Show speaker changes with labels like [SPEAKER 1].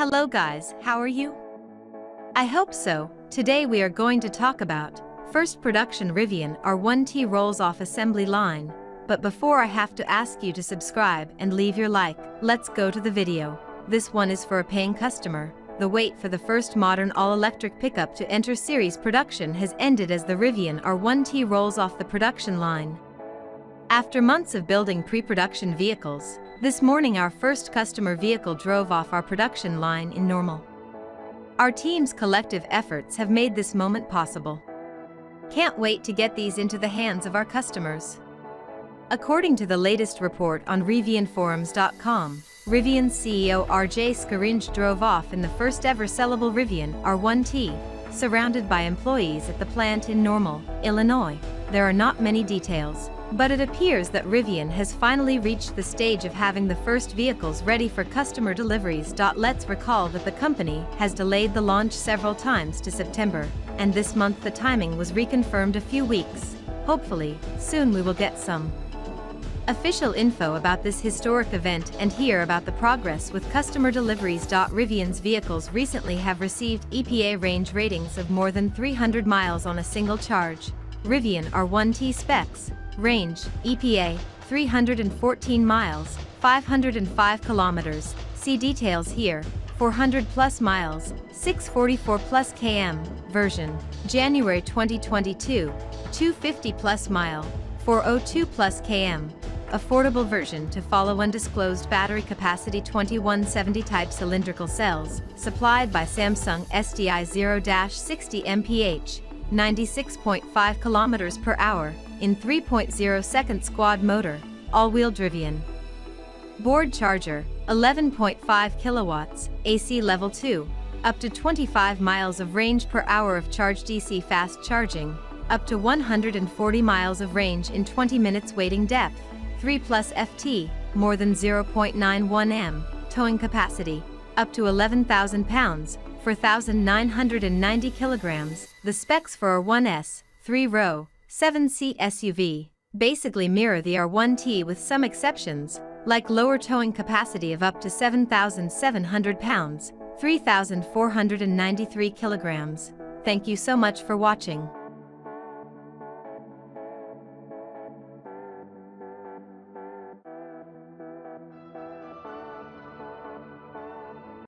[SPEAKER 1] Hello guys, how are you? I hope so. Today we are going to talk about first production Rivian R1T rolls off assembly line. But before I have to ask you to subscribe and leave your like, let's go to the video. This one is for a paying customer. The wait for the first modern all-electric pickup to enter series production has ended as the Rivian R1T rolls off the production line. After months of building pre-production vehicles, this morning our first customer vehicle drove off our production line in Normal. Our team's collective efforts have made this moment possible. Can't wait to get these into the hands of our customers. According to the latest report on RivianForums.com, Rivian's CEO RJ Scaringe drove off in the first ever sellable Rivian R1T, surrounded by employees at the plant in Normal, Illinois. There are not many details, but it appears that Rivian has finally reached the stage of having the first vehicles ready for customer deliveries. Let's recall that the company has delayed the launch several times to September, and this month the timing was reconfirmed a few weeks. Hopefully, soon we will get some official info about this historic event and hear about the progress with customer deliveries. Rivian's vehicles recently have received EPA range ratings of more than 300 miles on a single charge. Rivian R1T specs: range, EPA, 314 miles, 505 kilometers. See details here. 400 plus miles, 644 plus km. Version, January 2022, 250 plus mile, 402 plus km. Affordable version to follow. Undisclosed battery capacity 2170 type cylindrical cells, supplied by Samsung SDI 0-60 mph, 96.5 kilometers per hour, in 3.0 second quad motor, all-wheel driven. Board charger, 11.5 kilowatts, AC level 2, up to 25 miles of range per hour of charge. DC fast charging, up to 140 miles of range in 20 minutes. Waiting depth, 3 plus FT, more than 0.91 m. Towing capacity, up to 11,000 pounds, 4,990 kilograms. The specs for R1S, 3-row, 7-seat SUV, basically mirror the R1T with some exceptions, like lower towing capacity of up to 7,700 pounds, 3,493 kilograms. Thank you so much for watching.